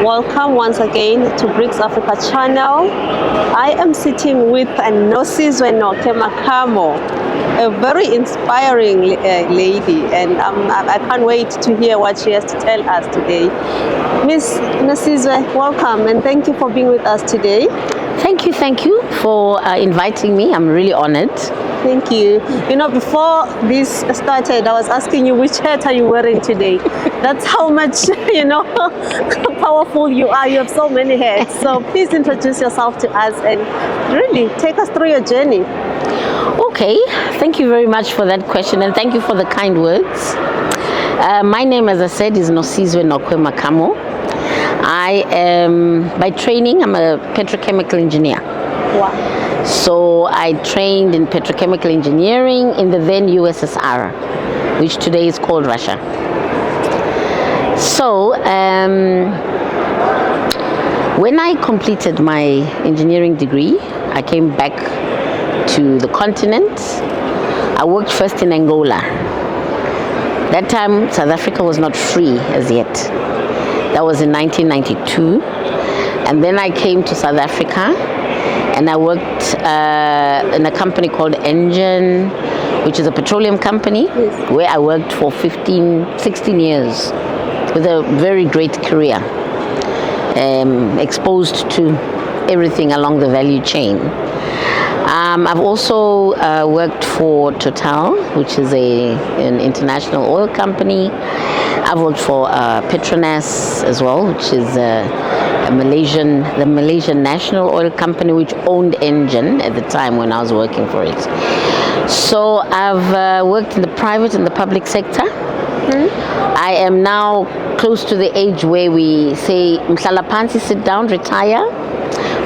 Welcome once again to BRICS Africa Channel. I am sitting with Nozizwe Nokwe-Macamo, a very inspiring lady, and I can't wait to hear what she has to tell us today. Miss Nozizwe, welcome and thank you for being with us today. Thank you for inviting me. I'm really honored. Thank you. You know, before this started, I was asking you which hat are you wearing today. That's how much, powerful you are. You have so many hats. So please introduce yourself to us and really take us through your journey. Okay, thank you very much for that question and thank you for the kind words. My name, as I said, is Nozizwe Nokwe-Macamo. I am, by training, I'm a petrochemical engineer. Wow. So I trained in petrochemical engineering in the then USSR, which today is called Russia. So when I completed my engineering degree, I came back to the continent. I worked first in Angola. That time, South Africa was not free as yet. That was in 1992. And then I came to South Africa and I worked in a company called Engine, which is a petroleum company, yes, where I worked for 16 years with a very great career, exposed to everything along the value chain. I've also worked for Total, which is an international oil company. I've worked for Petronas as well, which is the Malaysian national oil company, which owned Engine at the time when I was working for it. So I've worked in the private and the public sector. I am now close to the age where we say, "Mhlala phansi, sit down, retire."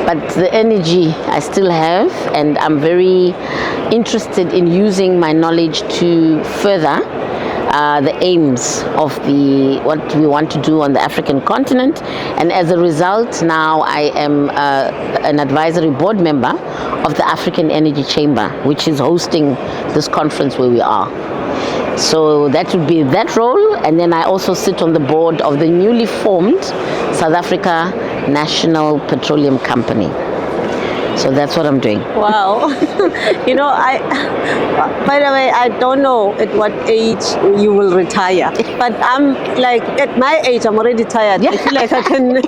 But the energy I still have, and I'm very interested in using my knowledge to further the aims of what we want to do on the African continent. And as a result, now I am an advisory board member of the African Energy Chamber, which is hosting this conference where we are. So that would be that role. And then I also sit on the board of the newly formed South Africa National Petroleum Company. So that's what I'm doing. Wow. By the way, I don't know at what age you will retire, but I'm like, at my age, I'm already tired. Yeah. I feel like I can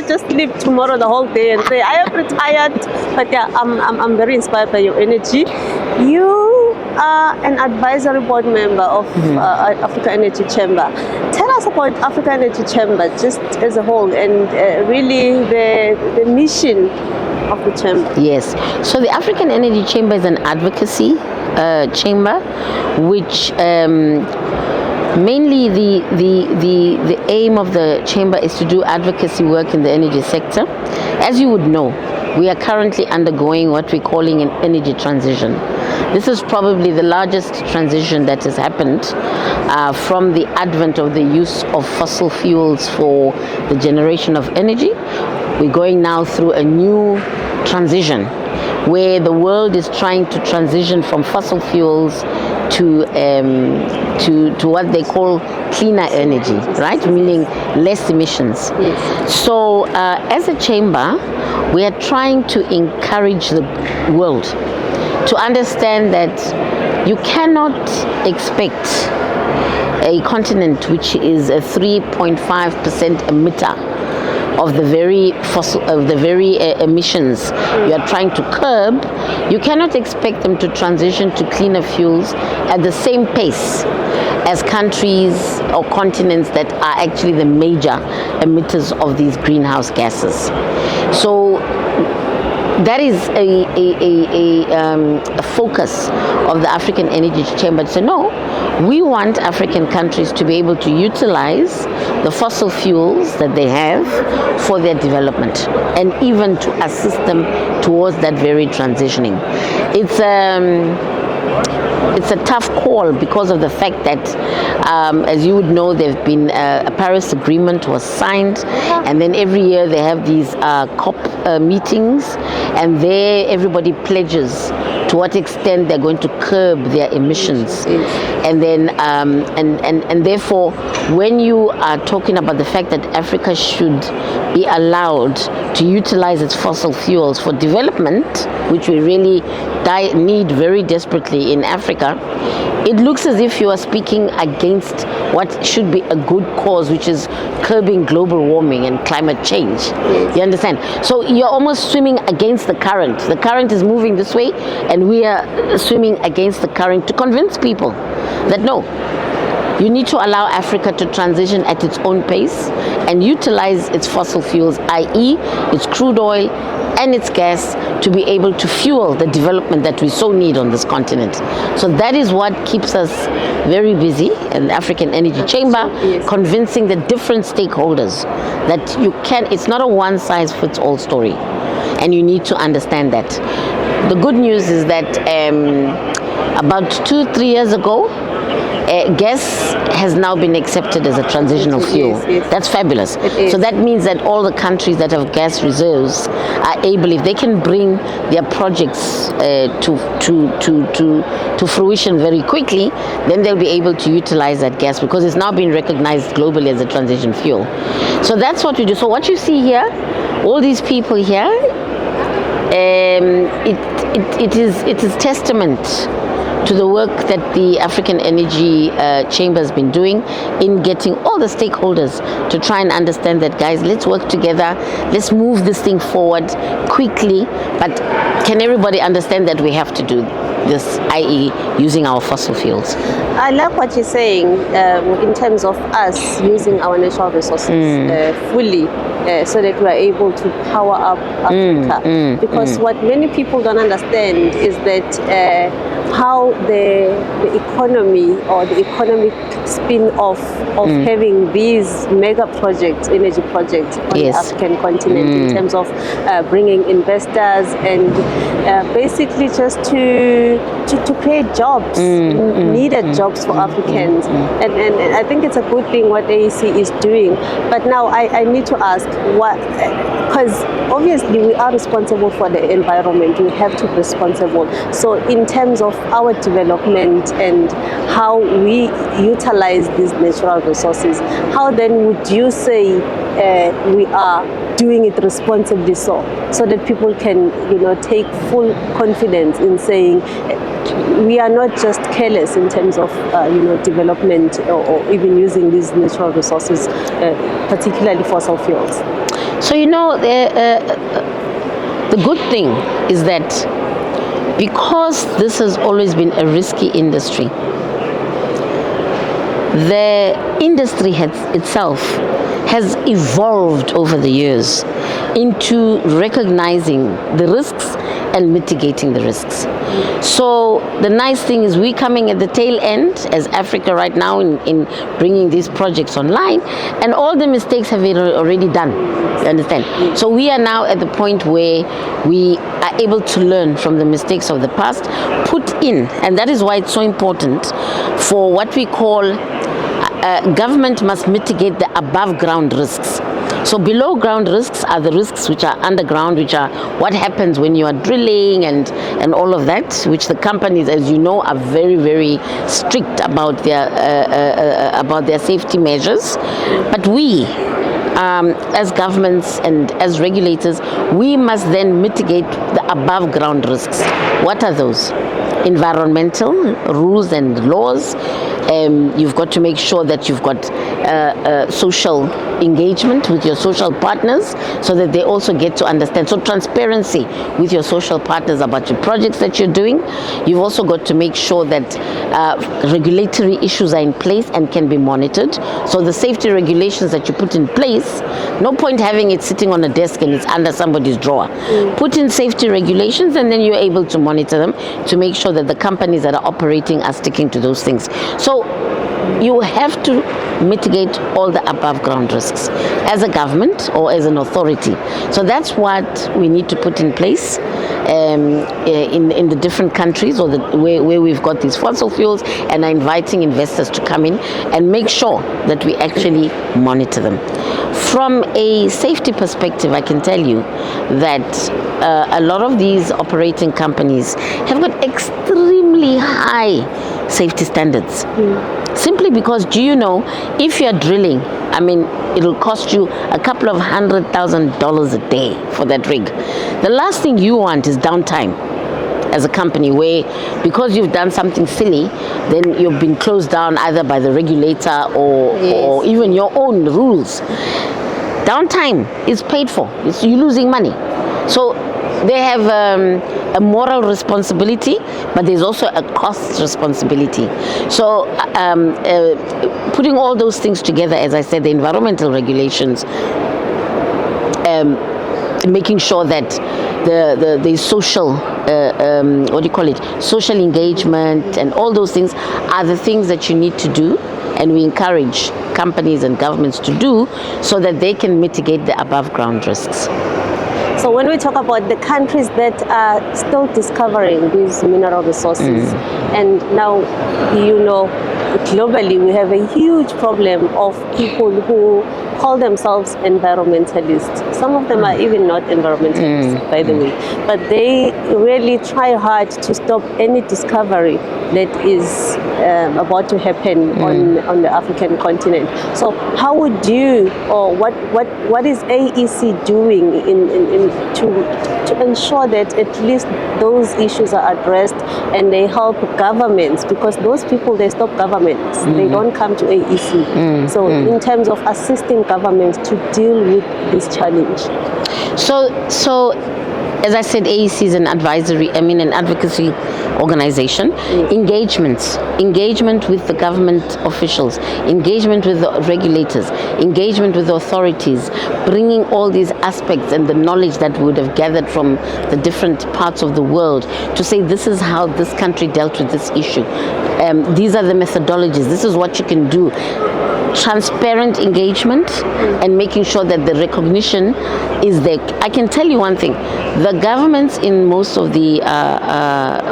just sleep tomorrow the whole day and say, I am retired. But yeah, I'm very inspired by your energy. You are an advisory board member of Africa Energy Chamber. Tell us about Africa Energy Chamber just as a whole and really the mission of the chamber. Yes, so the African Energy Chamber is an advocacy chamber, which mainly the aim of the chamber is to do advocacy work in the energy sector. As you would know, we are currently undergoing what we're calling an energy transition. This is probably the largest transition that has happened from the advent of the use of fossil fuels for the generation of energy. We're going now through a new transition where the world is trying to transition from fossil fuels to what they call cleaner energy, right? Meaning less emissions. Yes. So as a chamber, we are trying to encourage the world to understand that you cannot expect a continent which is a 3.5% emitter of the very emissions you are trying to curb. You cannot expect them to transition to cleaner fuels at the same pace as countries or continents that are actually the major emitters of these greenhouse gases. So that is a focus of the African Energy Chamber to say, no, we want African countries to be able to utilize the fossil fuels that they have for their development and even to assist them towards that very transitioning. It's a tough call because of the fact that, as you would know, there've been a Paris Agreement was signed, and then every year they have these COP meetings, and there everybody pledges to what extent they're going to curb their emissions. And then and therefore, when you are talking about the fact that Africa should be allowed to utilize its fossil fuels for development, which we really need very desperately in Africa, it looks as if you are speaking against what should be a good cause, which is curbing global warming and climate change. You understand? So you're almost swimming against the current. The current is moving this way, and we are swimming against the current to convince people that no, you need to allow Africa to transition at its own pace and utilize its fossil fuels, i.e. its crude oil and its gas, to be able to fuel the development that we so need on this continent. So that is what keeps us very busy in the African Energy Chamber, convincing the different stakeholders that it's not a one-size-fits-all story, and you need to understand that. The good news is that about 2-3 years ago, gas has now been accepted as a transitional fuel. That's fabulous. So that means that all the countries that have gas reserves are able, if they can bring their projects to fruition very quickly, then they'll be able to utilize that gas, because it's now been recognized globally as a transition fuel. So that's what we do. So what you see here, all these people here, it is testament to the work that the African Energy Chamber has been doing in getting all the stakeholders to try and understand that, guys, let's work together, let's move this thing forward quickly, but can everybody understand that we have to do this, i.e. using our fossil fuels? I like what you're saying in terms of us using our natural resources fully, so that we are able to power up Africa. Because what many people don't understand is that how the economy or the economic spin-off of having these mega projects, energy projects on the African continent, in terms of bringing investors and basically just to create jobs, needed jobs for Africans. And I think it's a good thing what AEC is doing. But now I need to ask, because obviously we are responsible for the environment, we have to be responsible. So in terms of our development and how we utilize these natural resources, how then would you say we are doing it responsibly, so that people can, take full confidence in saying we are not just careless in terms of development or even using these natural resources, particularly fossil fuels? So the good thing is that because this has always been a risky industry, the industry itself has evolved over the years into recognizing the risks and mitigating the risks. So the nice thing is we're coming at the tail end as Africa right now in bringing these projects online, and all the mistakes have been already done. You understand? So we are now at the point where we are able to learn from the mistakes of the past, put in, and that is why it's so important for what we call government must mitigate the above ground risks. So below ground risks are the risks which are underground, which are what happens when you are drilling and all of that, which the companies, as you know, are very, very strict about their safety measures. But we, as governments and as regulators, we must then mitigate the above ground risks. What are those? Environmental rules and laws. You've got to make sure that you've got social engagement with your social partners so that they also get to understand. So transparency with your social partners about your projects that you're doing. You've also got to make sure that regulatory issues are in place and can be monitored. So the safety regulations that you put in place, no point having it sitting on a desk and it's under somebody's drawer. Put in safety regulations, and then you're able to monitor them to make sure that the companies that are operating are sticking to those things. So you have to mitigate all the above ground risks as a government or as an authority. So that's what we need to put in place in the different countries or where we've got these fossil fuels, and are inviting investors to come in and make sure that we actually monitor them. From a safety perspective, I can tell you that a lot of these operating companies have got extremely high safety standards. Simply because, do you know, if you're drilling, I mean, it'll cost you a couple of $100,000 a day for that rig. The last thing you want is downtime as a company where, because you've done something silly, then you've been closed down either by the regulator or even your own rules. Downtime is paid for. You're losing money. So they have a moral responsibility, but there's also a cost responsibility. So putting all those things together, as I said, the environmental regulations, making sure that the social, what do you call it, social engagement and all those things are the things that you need to do, and we encourage companies and governments to do so that they can mitigate the above ground risks. So when we talk about the countries that are still discovering these mineral resources, and now, you know, globally we have a huge problem of people who call themselves environmentalists. Some of them are even not environmentalists, by the way, but they really try hard to stop any discovery that is about to happen on the African continent. So how would you, or what is AEC doing to ensure that at least those issues are addressed and they help governments, because those people, they stop governments, they don't come to AEC. So in terms of assisting governments to deal with this challenge. So as I said, AEC is an advocacy organization. Engagement with the government officials, engagement with the regulators, engagement with the authorities, bringing all these aspects and the knowledge that we would have gathered from the different parts of the world to say, this is how this country dealt with this issue. These are the methodologies. This is what you can do. Transparent engagement and making sure that the recognition is there. I can tell you one thing, the governments in most of the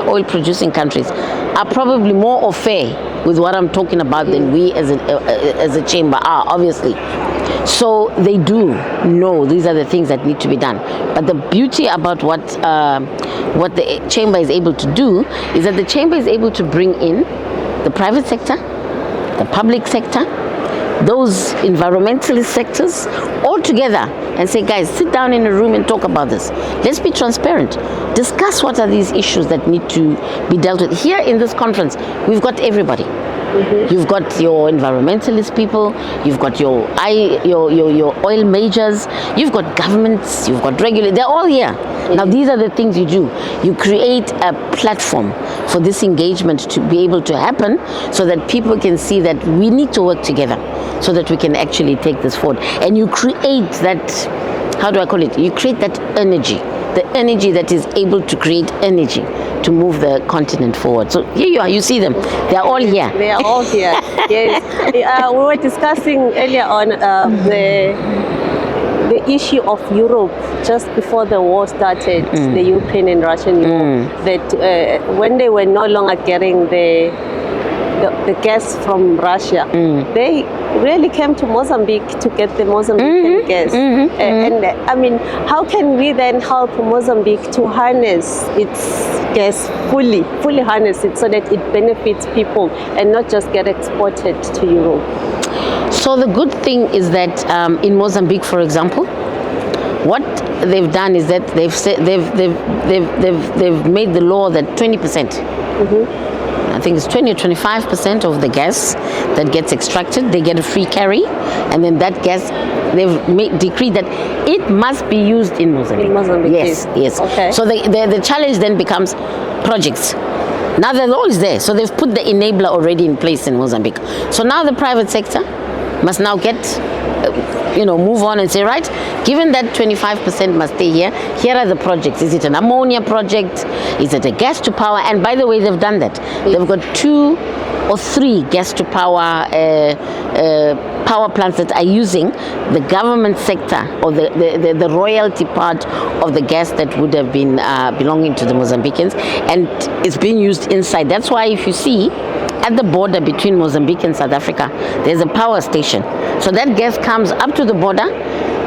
oil producing countries are probably more au fait with what I'm talking about than we as a chamber are, obviously. So they do know these are the things that need to be done. But the beauty about what the chamber is able to do is that the chamber is able to bring in the private sector, the public sector, those environmentalist sectors all together and say, guys, sit down in a room and talk about this. Let's be transparent. Discuss what are these issues that need to be dealt with. Here in this conference, we've got everybody. You've got your environmentalist people, you've got your oil majors, you've got governments, you've got regulators, they're all here. Now these are the things you do. You create a platform for this engagement to be able to happen so that people can see that we need to work together so that we can actually take this forward. And you create that, how do I call it? You create that energy, the energy that is able to create energy to move the continent forward. So here you are, you see them. They are all here. They are all here, yes. We were discussing earlier on the issue of Europe just before the war started, the Ukraine and Russian war, that when they were no longer getting the gas from Russia, they really came to Mozambique to get the Mozambican gas. And I mean, how can we then help Mozambique to harness its gas fully harness it so that it benefits people and not just get exported to Europe? So the good thing is that in Mozambique, for example, what they've done is that they've made the law that 20%. I think it's 20 or 25% of the gas that gets extracted, they get a free carry, and then that gas, they've decreed that it must be used in Mozambique. In Mozambique, yes. Okay. So the challenge then becomes projects. Now the law is there, so they've put the enabler already in place in Mozambique. So now the private sector must now get, move on and say, right, given that 25% must stay here, here are the projects. Is it an ammonia project? Is it a gas to power? And by the way, they've done that. They've got 2 or 3 gas to power power plants that are using the government sector or the royalty part of the gas that would have been belonging to the Mozambicans, and it's being used inside. That's why if you see at the border between Mozambique and South Africa, there's a power station. So that gas comes up to the border,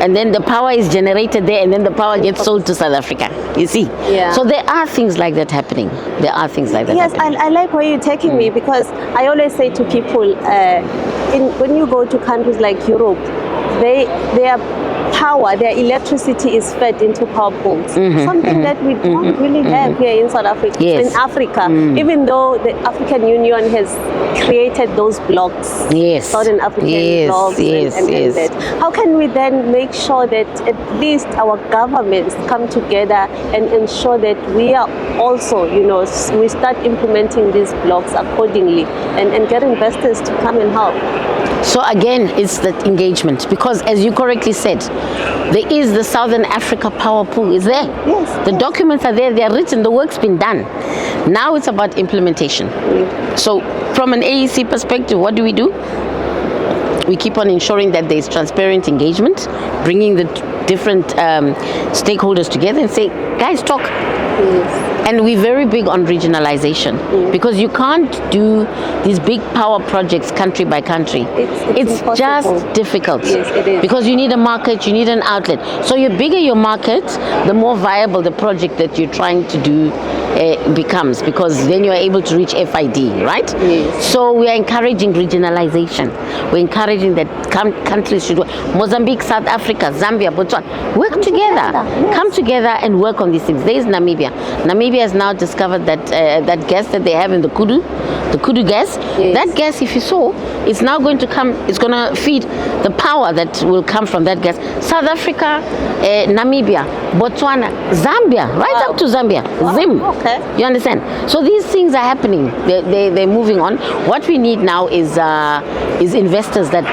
and then the power is generated there, and then the power gets sold to South Africa. You see? Yeah. So there are things like that happening. There are things like that Yes, happening. I like where you're taking me, because I always say to people, when you go to countries like Europe, their power, their electricity is fed into power poles. Something that we don't really have here in South Africa, Yes. in Africa, even though the African Union has created those blocks, Yes. Southern African blocks, and that. How can we then make sure that at least our governments come together and ensure that we are also, we start implementing these blocks accordingly and get investors to come and help? So again, it's that engagement, because as you correctly said, there is the Southern Africa power pool is there. Yes, The documents are there, they are written, the work's been done. Now it's about implementation. So from an AEC perspective, what do? We keep on ensuring that there is transparent engagement, bringing the different stakeholders together and say, guys, talk. And we're very big on regionalization, because you can't do these big power projects country by country. It's just difficult. Yes, it is. Because you need a market, you need an outlet. So the bigger your market, the more viable the project that you're trying to do becomes, because then you're able to reach FID, right? Yes. So we are encouraging regionalization. We're encouraging that countries should work. Mozambique, South Africa, Zambia, Botswana, work together. Yes. Come together and work on these things. There is Namibia. Namibia has now discovered that that gas that they have in the kudu gas. Yes. That gas, if you saw, it's now going to come. It's going to feed the power that will come from that gas. South Africa, Namibia, Botswana, Zambia, right up to Zambia, Zim. Okay. You understand? So these things are happening. They're moving on. What we need now is investors that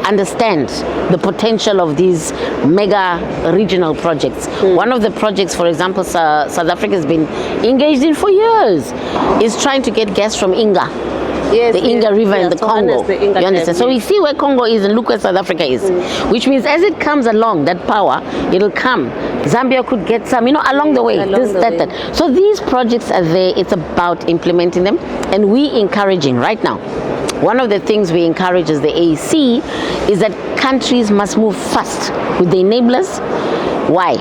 understand the potential of these mega regional projects. One of the projects, for example, South Africa has been engaged in for years, is trying to get gas from Inga. Yes, The Inga River in the Congo. You understand? So we see where Congo is and look where South Africa is. Which means as it comes along, that power, it'll come. Zambia could get some, along the way. That. So these projects are there. It's about implementing them. And we encouraging right now. One of the things we encourage as the AEC is that countries must move fast with the enablers. Why?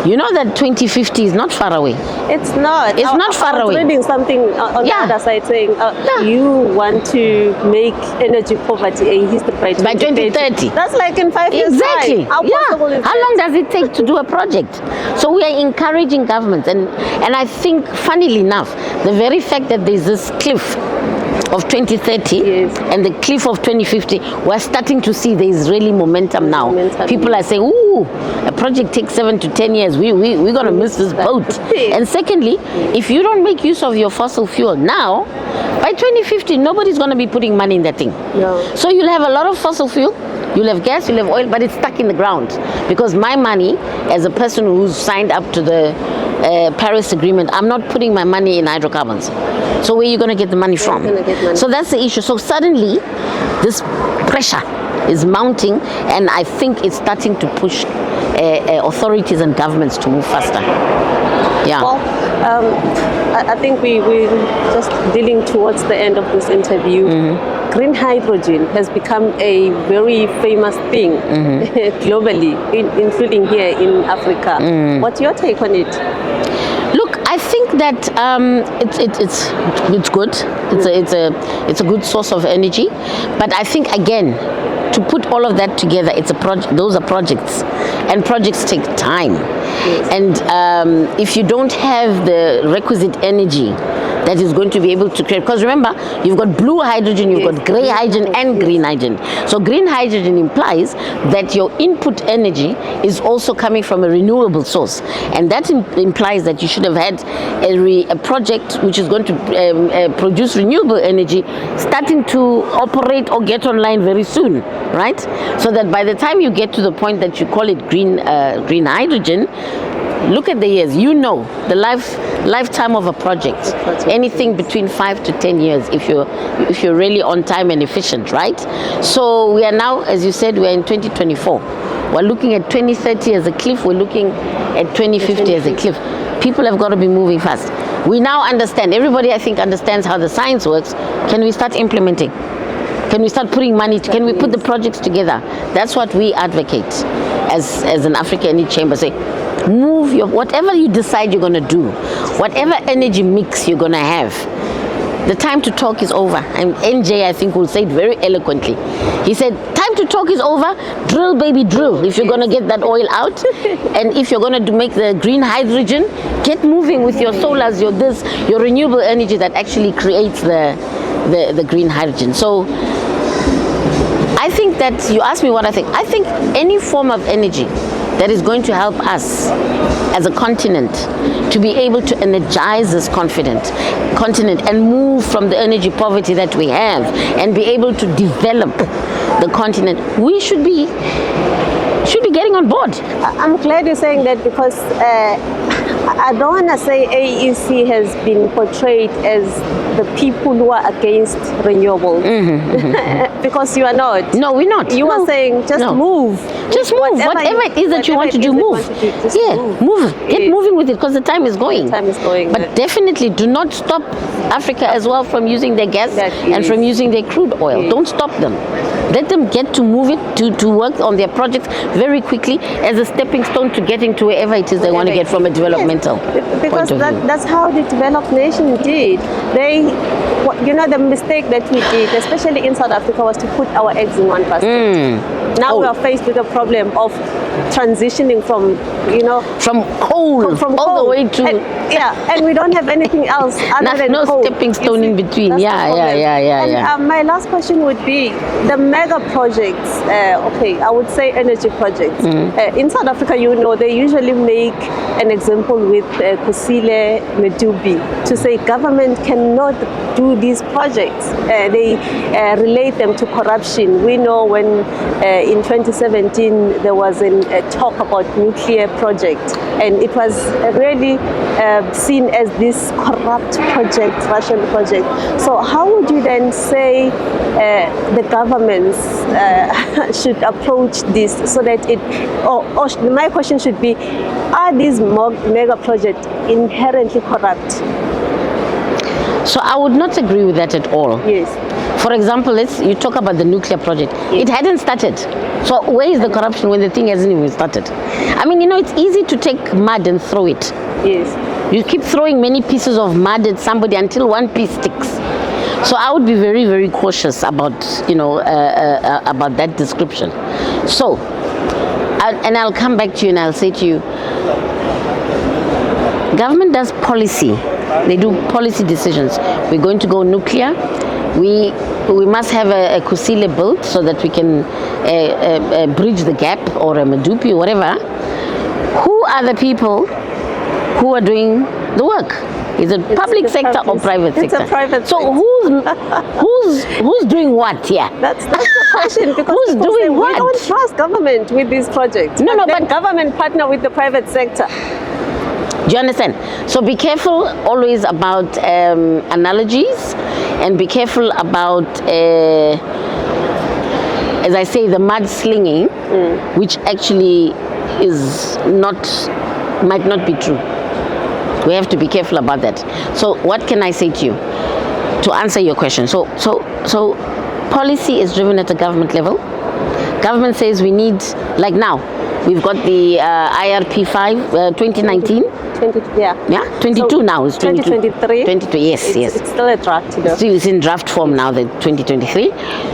You know that 2050 is not far away. It's not. It's not far away. I was reading something on the other side saying you want to make energy poverty a history by 2030. That's like in 5 years' Exactly. time. How possible is How that? long does it take to do a project? So we are encouraging governments, and I think, funnily enough, the very fact that there's this cliff of 2030 Yes. and the cliff of 2050, we're starting to see there's really momentum now. People are saying, ooh, a project takes 7 to 10 years. We're going to miss this boat. And secondly, if you don't make use of your fossil fuel now, by 2050, nobody's going to be putting money in that thing. No. So you'll have a lot of fossil fuel, you'll have gas, you'll have oil, but it's stuck in the ground. Because my money, as a person who's signed up to the Paris Agreement, I'm not putting my money in hydrocarbons. So where are you going to get the money from? So that's the issue. So suddenly, this pressure is mounting, and I think it's starting to push authorities and governments to move faster. Yeah. Well, I think we're just dealing towards the end of this interview. Green hydrogen has become a very famous thing globally, including here in Africa. What's your take on it? Look, I think that it's good. It's a good source of energy, but I think again, to put all of that together, it's a project. Those are projects, and projects take time. Yes. And if you don't have the requisite energy that is going to be able to create, because remember, you've got blue hydrogen, you've got grey hydrogen and green hydrogen. So green hydrogen implies that your input energy is also coming from a renewable source, and that implies that you should have had a project which is going to produce renewable energy starting to operate or get online very soon, right? So that by the time you get to the point that you call it green hydrogen, look at the years. The lifetime of a project. Anything between 5 to 10 years if you're really on time and efficient, right? So we are now, as you said, we are in 2024. We're looking at 2030 as a cliff. We're looking at 2050 as a cliff. People have got to be moving fast. We now understand. Everybody, I think, understands how the science works. Can we start implementing? Can we start putting money? Can we put the projects together? That's what we advocate as an Africa Energy Chamber. Say, move your whatever you decide you're going to do, whatever energy mix you're going to have. The time to talk is over. And NJ, I think, will say it very eloquently. He said, time to talk is over. Drill, baby, drill. If you're going to get that oil out, and if you're going to make the green hydrogen, get moving with your solars, your renewable energy that actually creates the green hydrogen. So I think that, you asked me what I think any form of energy that is going to help us as a continent to be able to energize this continent and move from the energy poverty that we have and be able to develop the continent, we should be getting on board. I'm glad you're saying that, because I don't want to say AEC has been portrayed as the people who are against renewables. Because you are not. No, we're not. You are saying just move. Just move. Whatever it is that you want to do, move. Move. Get moving with it, because the time is going. The time is going. But definitely do not stop Africa as well from using their gas and from using their crude oil. Don't stop them. Let them get to move it, to work on their projects very quickly as a stepping stone to getting to wherever it is they want to get from a developmental because point of view. That's how the developed nation did. The mistake that we did, especially in South Africa, was to put our eggs in one basket. Now we are faced with a problem of transitioning from coal, from all the way to and we don't have anything else other than no coal. stepping stone in between. My last question would be the mega projects. I would say energy projects. In South Africa, they usually make an example with Kusile Medupi to say government cannot do these projects. They relate them to corruption. We know when in 2017 there was a talk about nuclear project, and it was really seen as this corrupt project, Russian project. So how would you then say the governments should approach this so that my question should be, are these mega projects inherently corrupt? So I would not agree with that at all. Yes. For example, you talk about the nuclear project. Yes. It hadn't started. So where is the corruption when the thing hasn't even started? I mean, it's easy to take mud and throw it. Yes. You keep throwing many pieces of mud at somebody until one piece sticks. So I would be very, very cautious about, about that description. So, and I'll come back to you and I'll say to you, government does policy. They do policy decisions. We're going to go nuclear. We must have a Kusile built so that we can bridge the gap, or a Medupi or whatever. Who are the people who are doing the work? Is it public sector or private sector? It's a private sector. So who's doing what here? That's the question. Because who's doing what? We don't trust government with these projects. But government partner with the private sector. Do you understand? So be careful always about analogies, and be careful about, as I say, the mud slinging, which actually might not be true. We have to be careful about that. So what can I say to you to answer your question? So policy is driven at the government level. Government says we need, like now, we've got the IRP 5 2019. 22 so now. It's 2023. 22, yes. It's still a draft. It's in draft form now, the 2023.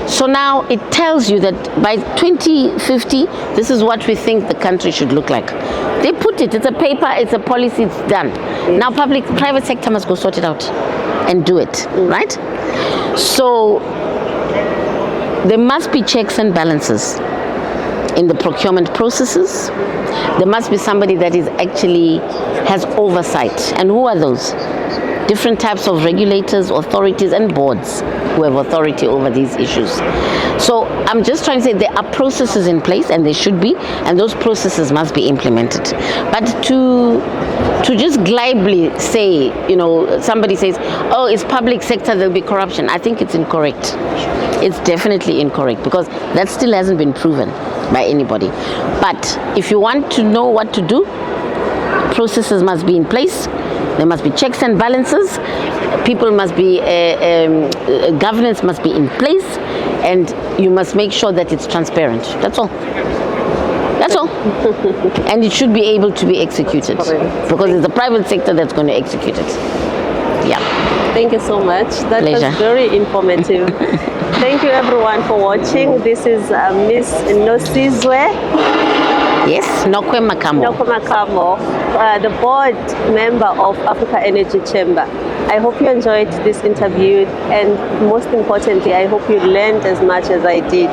So now it tells you that by 2050, this is what we think the country should look like. They put it, it's a paper, it's a policy, it's done. Yes. Now private sector must go sort it out and do it, right? So there must be checks and balances in the procurement processes. There must be somebody that is actually has oversight. And who are those? Different types of regulators, authorities, and boards who have authority over these issues. So I'm just trying to say there are processes in place, and they should be, and those processes must be implemented. But to just glibly say, somebody says, oh, it's public sector, there'll be corruption. I think it's incorrect. It's definitely incorrect, because that still hasn't been proven. by anybody. But if you want to know what to do, processes must be in place. There must be checks and balances. People must be, governance must be in place, and you must make sure that it's transparent. That's all. That's all. And it should be able to be executed, because it's the private sector that's going to execute it. Yeah. Thank you so much. That Pleasure. was very informative. Thank you everyone for watching. This is Miss Nozizwe Yes, Nokwe-Macamo. Nokwe-Macamo, the board member of Africa Energy Chamber. I hope you enjoyed this interview, and most importantly, I hope you learned as much as I did.